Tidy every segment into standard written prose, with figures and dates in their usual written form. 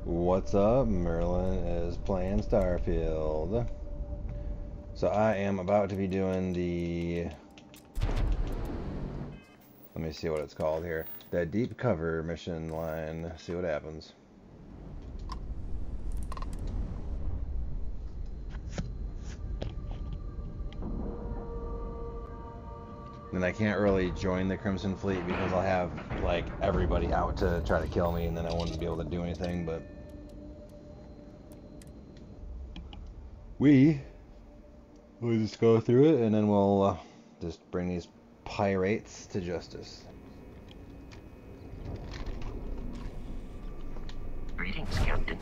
What's up? Merlin is playing Starfield. So I am about to be doing let me see what it's called here. The deep cover mission line. See what happens. Then I can't really join the Crimson Fleet because I'll have like everybody out to try to kill me, and then I wouldn't be able to do anything. But we'll just go through it, and then we'll just bring these pirates to justice. Greetings, Captain.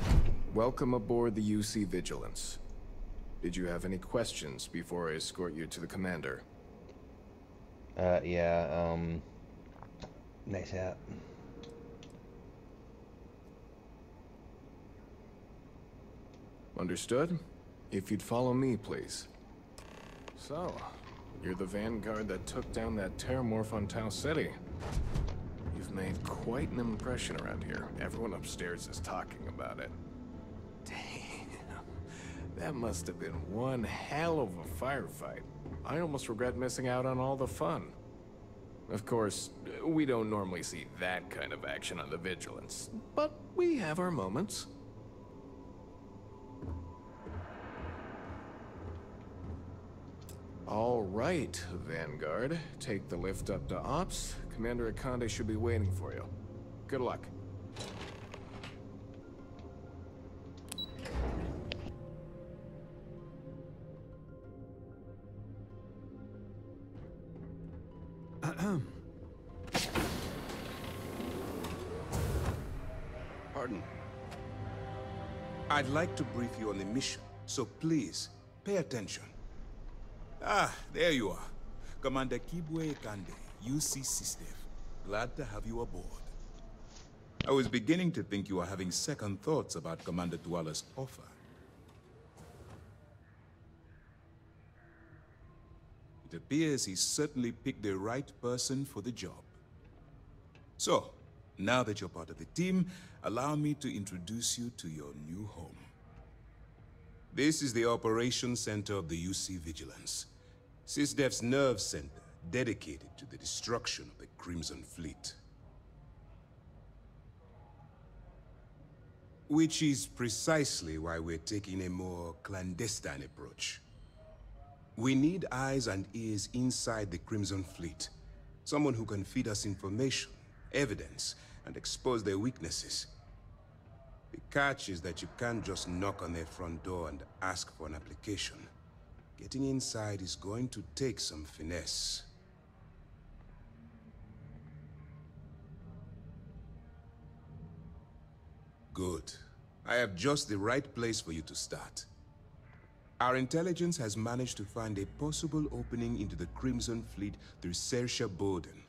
Welcome aboard the UC Vigilance. Did you have any questions before I escort you to the commander? Yeah, nice hat. Understood? If you'd follow me, please. So, you're the vanguard that took down that terramorph on Tau City. You've made quite an impression around here. Everyone upstairs is talking about it. Damn. That must have been one hell of a firefight. I almost regret missing out on all the fun. Of course, we don't normally see that kind of action on the Vigilance, but we have our moments. All right, Vanguard. Take the lift up to Ops. Commander Akande should be waiting for you. Good luck. Pardon. I'd like to brief you on the mission, so please, pay attention. Ah, there you are. Commander Kibwe Kande, UC System. Glad to have you aboard. I was beginning to think you were having second thoughts about Commander Tuala's offer. It appears he certainly picked the right person for the job. So, now that you're part of the team, allow me to introduce you to your new home. This is the operations center of the UC Vigilance. SysDef's nerve center, dedicated to the destruction of the Crimson Fleet. Which is precisely why we're taking a more clandestine approach. We need eyes and ears inside the Crimson Fleet. Someone who can feed us information, evidence, and expose their weaknesses. The catch is that you can't just knock on their front door and ask for an application. Getting inside is going to take some finesse. Good. I have just the right place for you to start. Our intelligence has managed to find a possible opening into the Crimson Fleet through Saoirse Bowden,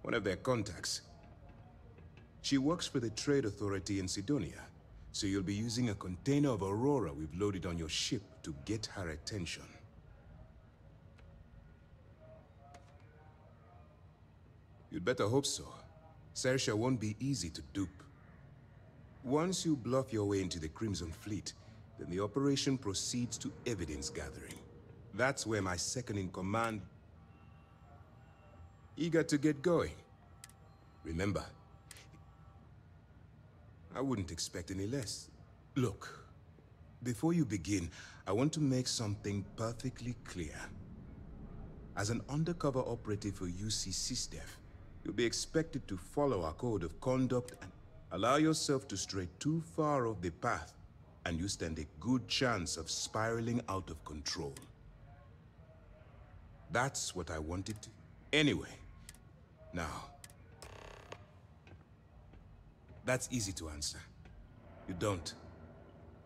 one of their contacts. She works for the Trade Authority in Sidonia, so you'll be using a container of Aurora we've loaded on your ship to get her attention. You'd better hope so. Saoirse won't be easy to dupe. Once you bluff your way into the Crimson Fleet, then the operation proceeds to evidence gathering. That's where my second-in-command... Eager to get going. Remember, I wouldn't expect any less. Look, before you begin, I want to make something perfectly clear. As an undercover operative for UC SysDef, you'll be expected to follow our code of conduct and allow yourself to stray too far off the path, and you stand a good chance of spiraling out of control. That's what I wanted to... Anyway, now... That's easy to answer. You don't.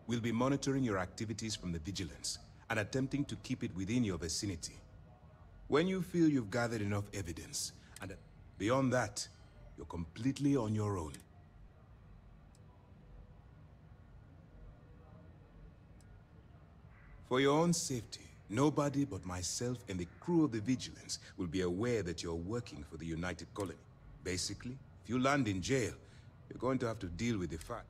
We'll be monitoring your activities from the Vigilance, and attempting to keep it within your vicinity. When you feel you've gathered enough evidence, and beyond that, you're completely on your own. For your own safety, nobody but myself and the crew of the Vigilance will be aware that you're working for the United Colony. Basically, if you land in jail, you're going to have to deal with the fact.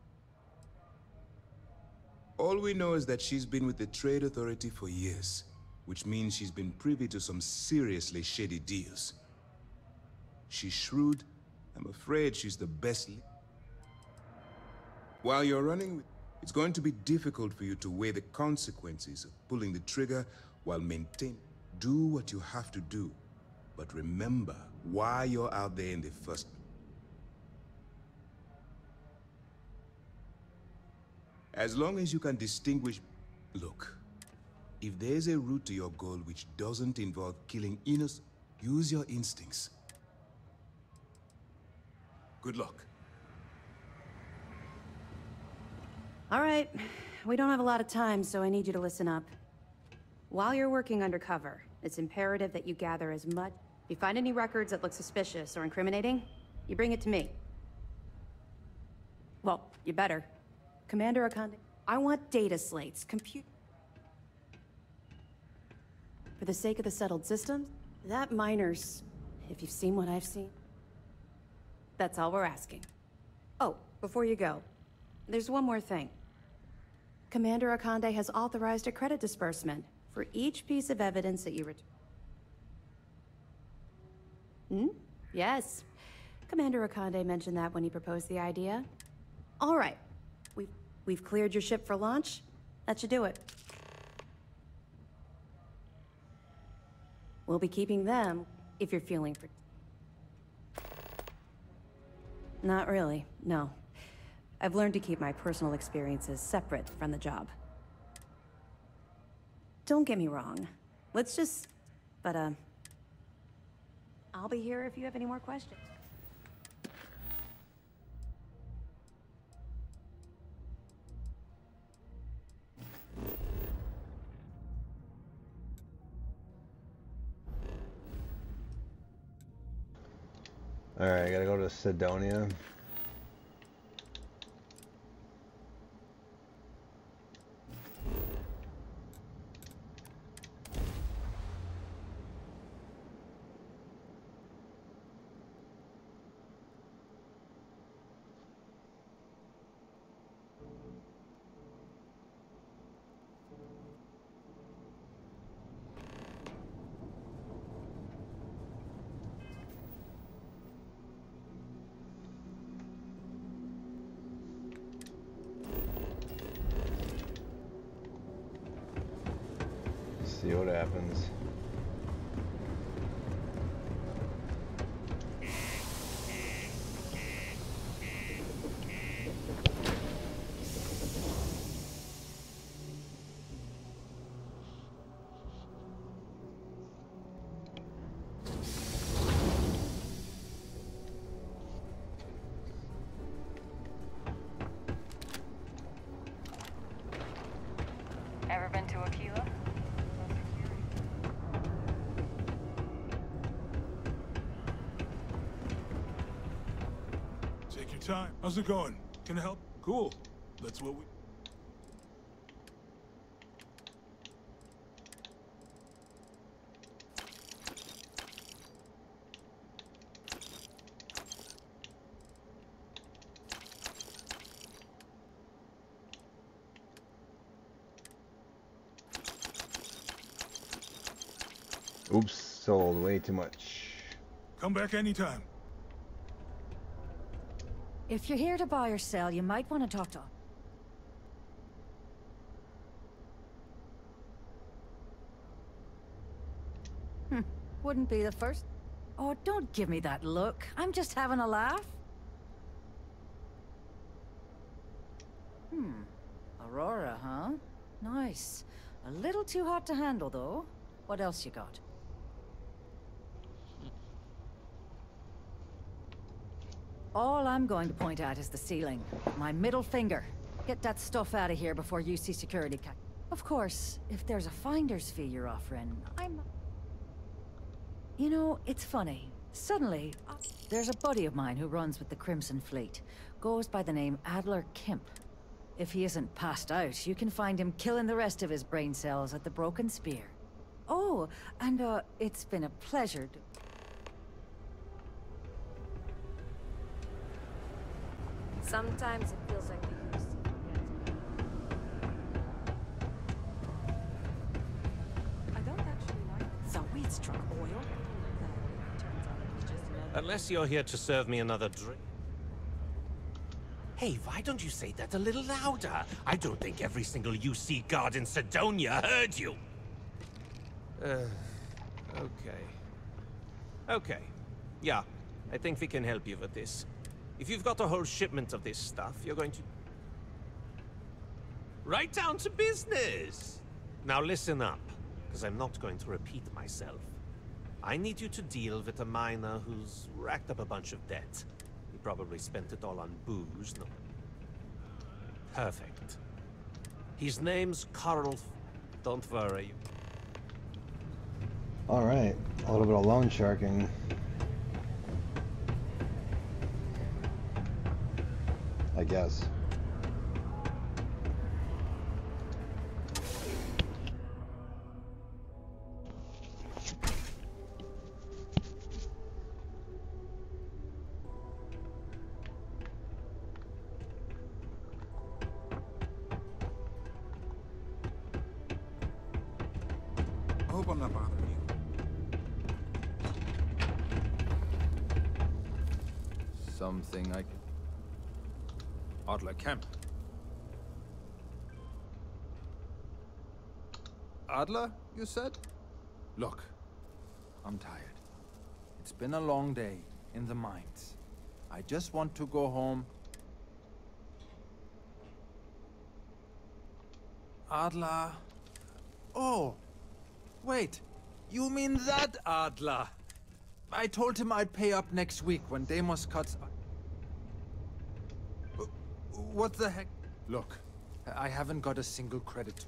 All we know is that she's been with the Trade Authority for years, which means she's been privy to some seriously shady deals. She's shrewd. I'm afraid she's the best. While you're running, it's going to be difficult for you to weigh the consequences of pulling the trigger while maintaining. Do what you have to do, but remember why you're out there in the first place. As long as you can distinguish... Look, if there's a route to your goal which doesn't involve killing innocent, use your instincts. Good luck. All right, we don't have a lot of time, so I need you to listen up. While you're working undercover, it's imperative that you gather as much... If you find any records that look suspicious or incriminating, you bring it to me. Well, you better. Commander Akande, I want data slates, For the sake of the settled systems, that miner's... If you've seen what I've seen, that's all we're asking. Oh, before you go, there's one more thing. Commander Akande has authorized a credit disbursement for each piece of evidence that you Yes. Commander Akande mentioned that when he proposed the idea. All right. We've cleared your ship for launch. That should do it. We'll be keeping them if you're feeling... Not really, no. I've learned to keep my personal experiences separate from the job. Don't get me wrong. Let's just... But, I'll be here if you have any more questions. Alright, I gotta go to Sidonia. See what happens. Ever been to Aquila? Take your time. How's it going? Can I help? Cool. That's what we... Oops, sold way too much. Come back anytime. If you're here to buy or sell, you might want to talk to... Wouldn't be the first... Oh, don't give me that look. I'm just having a laugh. Aurora, huh? Nice. A little too hot to handle, though. What else you got? All I'm going to point at is the ceiling. My middle finger. Get that stuff out of here before you see security ca- Of course, if there's a finder's fee you're offering, I'm... You know, it's funny. Suddenly, there's a buddy of mine who runs with the Crimson Fleet. Goes by the name Adler Kemp. If he isn't passed out, you can find him killing the rest of his brain cells at the Broken Spear. Oh, and it's been a pleasure to... Sometimes it feels like we used to forget. oil? Turns out it was just another... Unless you're here to serve me another drink. Hey, why don't you say that a little louder? I don't think every single UC guard in Sidonia heard you. Okay. Okay. Yeah, I think we can help you with this. If you've got a whole shipment of this stuff, you're going to... Right down to business! Now listen up, because I'm not going to repeat myself. I need you to deal with a miner who's racked up a bunch of debt. He probably spent it all on booze, no? Perfect. His name's Carl... Don't worry. Alright, a little bit of loan sharking. I guess. I hope I'm not bothering you. Something I can... Adler Camp. Adler, you said? Look, I'm tired. It's been a long day in the mines. I just want to go home. Adler? Oh, wait. You mean that Adler? I told him I'd pay up next week when Deimos cuts... What the heck? Look, I haven't got a single credit to...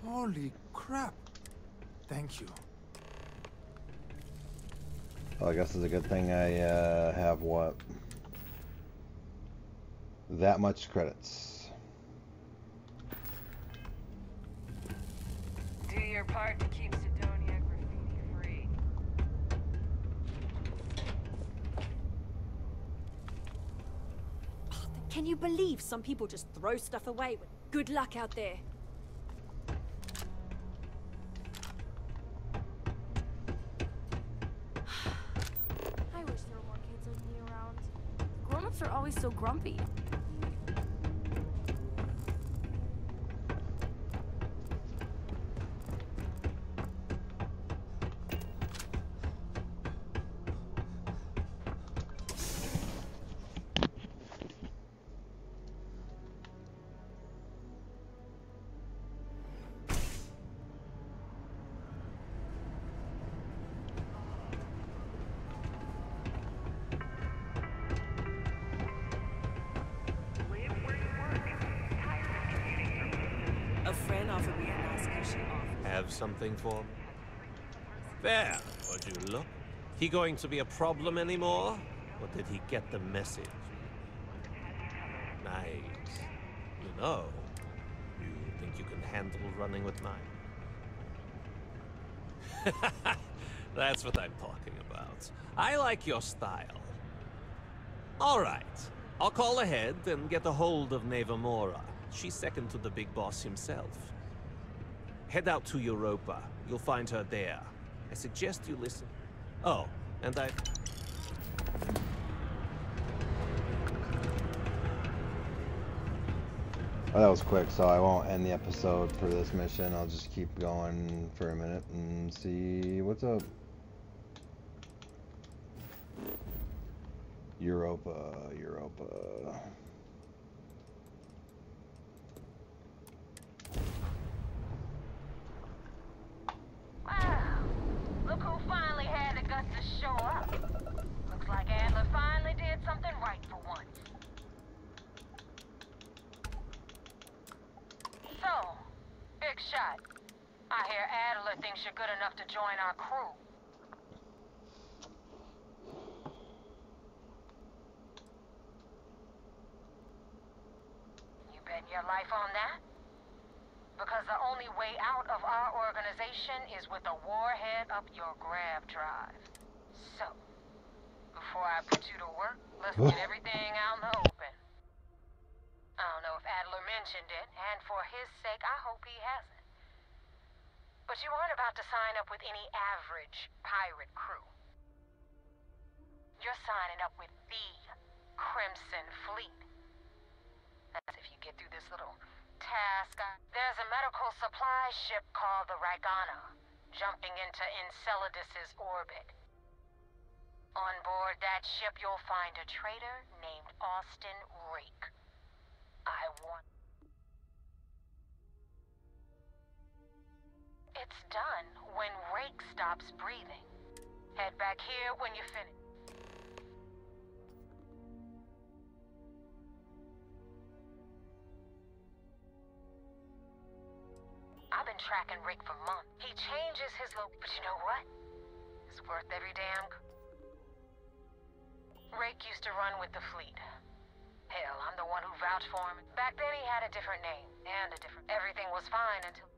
Holy crap. Thank you. Well, I guess it's a good thing I have what? That much credits. Do your part to keep Sidonia graffiti-free. Can you believe some people just throw stuff away? Good luck out there. I wish there were more kids like me around. Grown-ups are always so grumpy. A friend offered me a nice cushy offer. Have something for me? There, would you look? He going to be a problem anymore? Or did he get the message? Nice. You know, you think you can handle running with mine? That's what I'm talking about. I like your style. All right. I'll call ahead and get a hold of Neva Mora. She's second to the big boss himself. Head out to Europa. You'll find her there. I suggest you listen. Oh, and I... Well, that was quick, so I won't end the episode for this mission. I'll just keep going for a minute and see what's up. Europa. Wow. Look who finally had the guts to show up. Looks like Adler finally did something right for once. So, big shot. I hear Adler thinks you're good enough to join our crew. You betting your life on that? Because the only way out of our organization is with a warhead up your grab drive. So, before I put you to work, let's get everything out in the open. I don't know if Adler mentioned it, and for his sake, I hope he hasn't. But you aren't about to sign up with any average pirate crew. You're signing up with the Crimson Fleet. That's if you get through this little task. There's a medical supply ship called the Ragana, jumping into Enceladus's orbit. On board that ship, you'll find a traitor named Austin Rake. I want... It's done when Rake stops breathing. Head back here when you finish. I've been tracking Rake for months. He changes his but you know what? It's worth every damn... Rake used to run with the fleet. Hell, I'm the one who vouched for him. Back then he had a different name, and a different... Everything was fine until...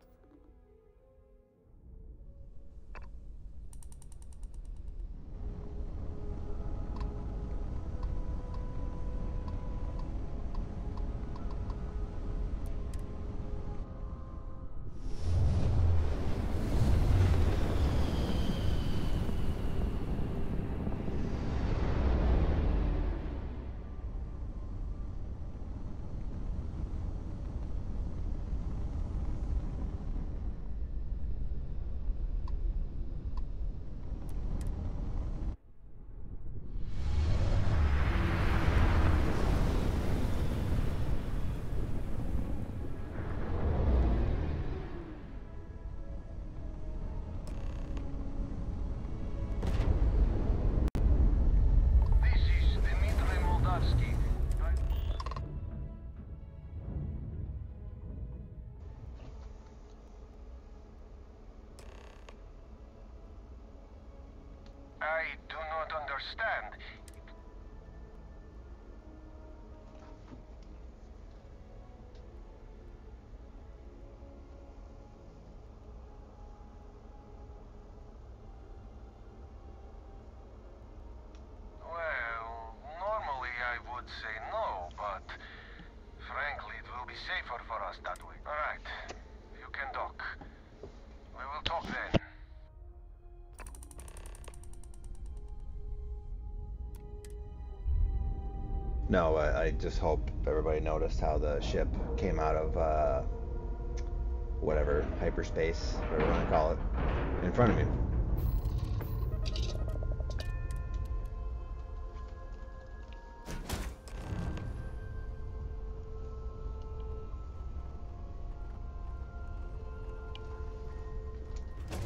I do not understand. Well, normally I would say no, but frankly it will be safer for us that way. All right, you can dock. We will talk then. No, I just hope everybody noticed how the ship came out of whatever hyperspace, whatever you want to call it, in front of me.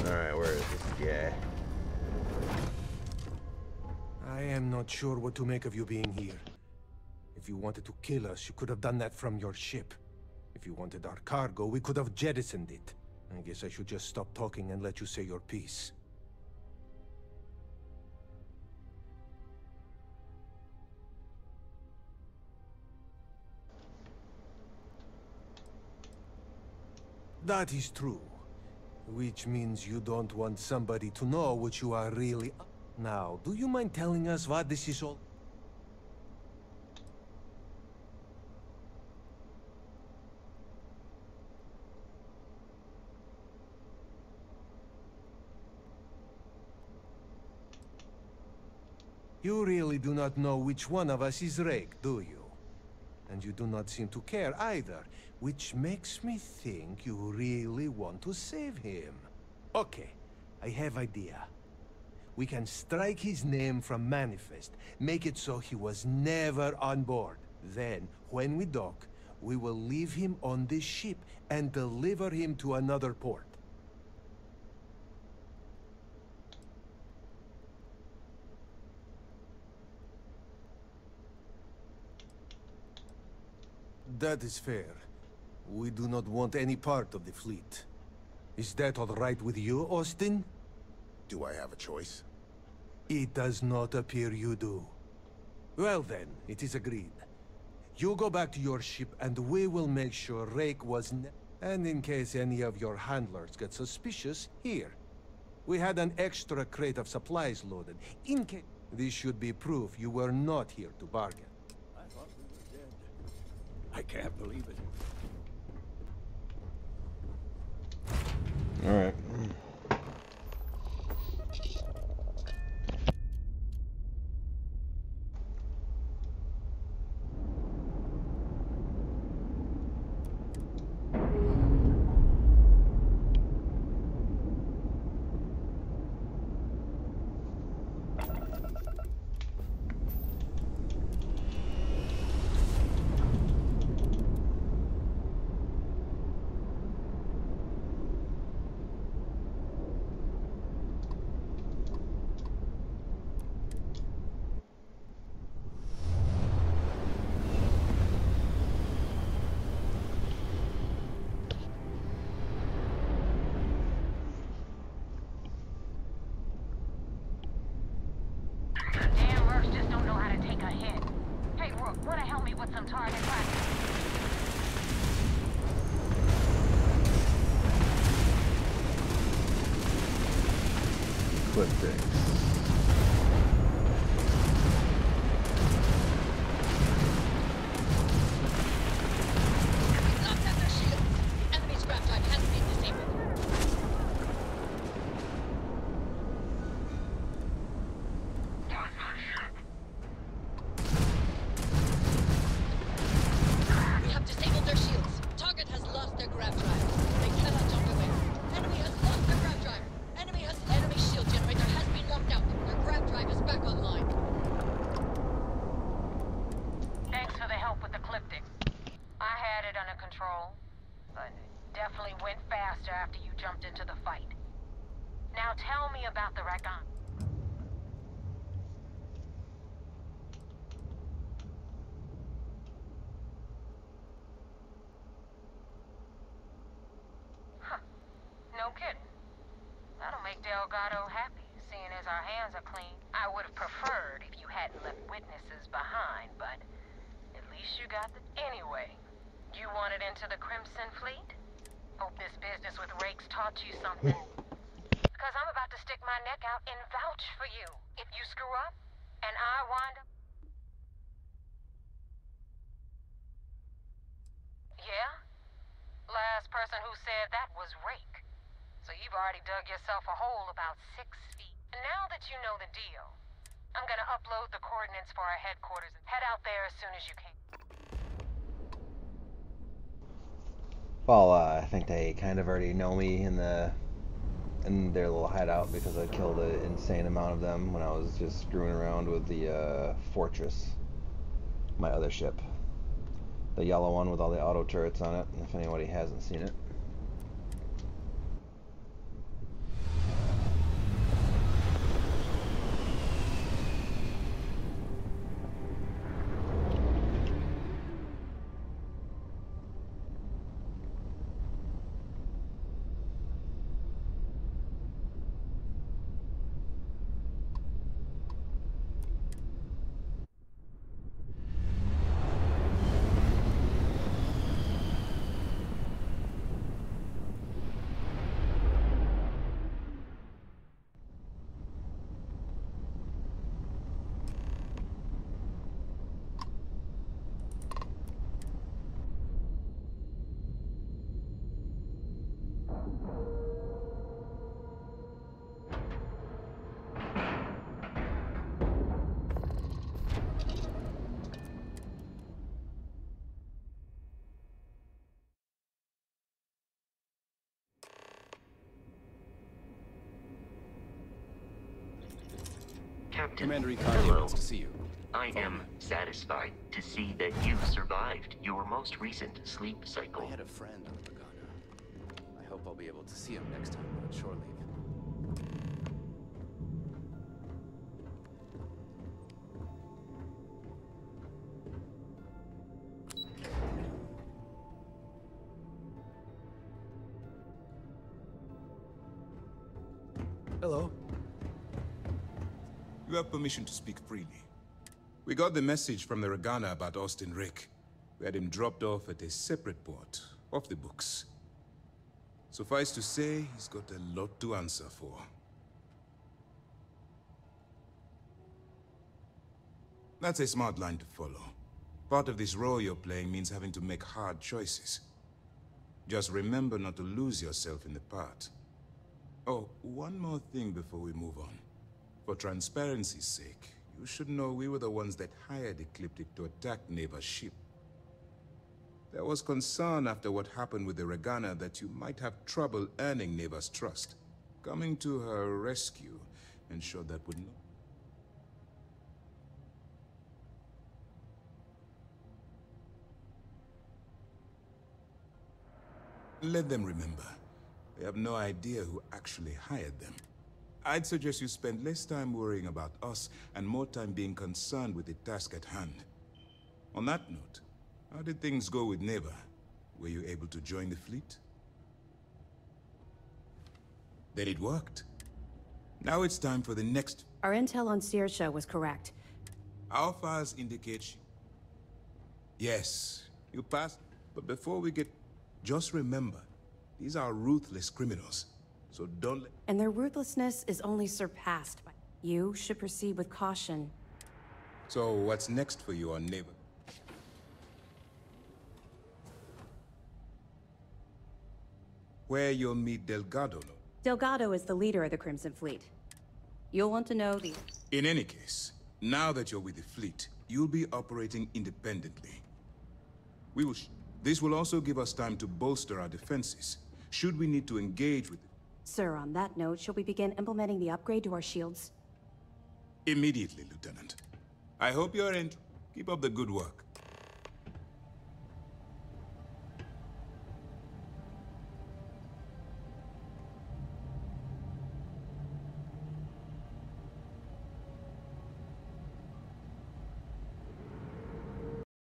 Alright, where is this guy? I am not sure what to make of you being here. If you wanted to kill us, you could have done that from your ship. If you wanted our cargo, we could have jettisoned it. I guess I should just stop talking and let you say your piece. That is true. Which means you don't want somebody to know what you are really... Now, do you mind telling us what this is all... You really do not know which one of us is Rake, do you? And you do not seem to care either, which makes me think you really want to save him. Okay, I have idea. We can strike his name from Manifest, make it so he was never on board. Then, when we dock, we will leave him on this ship and deliver him to another port. That is fair. We do not want any part of the fleet. Is that all right with you, Austin? Do I have a choice? It does not appear you do. Well then, it is agreed. You go back to your ship and we will make sure Rake was and in case any of your handlers get suspicious, here. We had an extra crate of supplies loaded. In case... This should be proof you were not here to bargain. I thought we were dead. I can't believe it. All right. Damn mercs just don't know how to take a hit. Hey, Rook, wanna help me with some target practice? Clip fix. Locked up their shields. Enemy scrap drive has been disabled. We have disabled their shields. Target has lost their grab drive. They cannot jump away. Enemy has lost their grab drive. Enemy shield generator has been locked out. Their grab drive is back online. Thanks for the help with the cliptic. I had it under control, but it definitely went faster after you jumped into the fight. Now tell me about the Rakan. Huh. No kidding. That'll make Delgado happy, seeing as our hands are clean. I would have preferred if you hadn't left witnesses behind, but at least you got the... Anyway, you wanted into the Crimson Fleet? Hope this business with Rakes taught you something. Because I'm about to stick my neck out and vouch for you. If you screw up, and I wind up... Yeah? Last person who said that was Rake. So you've already dug yourself a hole about 6 feet. And now that you know the deal, I'm gonna upload the coordinates for our headquarters and head out there as soon as you can. Well, I think they kind of already know me in their little hideout because I killed an insane amount of them when I was just screwing around with the Fortress, my other ship, the yellow one with all the auto turrets on it. If anybody hasn't seen it. Captain, Commander Ikari hello. wants to see you. I am satisfied to see that you survived your most recent sleep cycle. I had a friend on Pagana. I hope I'll be able to see him next time we're on shore leave. Hello. You have permission to speak freely. We got the message from the Regana about Austin Rick. We had him dropped off at a separate port, off the books. Suffice to say, he's got a lot to answer for. That's a smart line to follow. Part of this role you're playing means having to make hard choices. Just remember not to lose yourself in the part. Oh, one more thing before we move on. For transparency's sake, you should know we were the ones that hired Ecliptic to attack Neva's ship. There was concern after what happened with the Regana that you might have trouble earning Neva's trust. Coming to her rescue ensured that would not. Let them remember. They have no idea who actually hired them. I'd suggest you spend less time worrying about us and more time being concerned with the task at hand. On that note, how did things go with Neva? Were you able to join the fleet? Then it worked. Now it's time for the next. Our intel on Saoirse was correct. Our files indicate she... Yes, you passed. But before we get... Just remember, these are ruthless criminals. So don't let... And their ruthlessness is only surpassed by... You should proceed with caution. So what's next for you on Neva? Where you'll meet Delgado. Delgado is the leader of the Crimson Fleet. You'll want to know the... In any case, now that you're with the fleet, you'll be operating independently. This will also give us time to bolster our defenses, should we need to engage with... Sir, on that note, shall we begin implementing the upgrade to our shields? Immediately, Lieutenant. I hope you're in. Keep up the good work.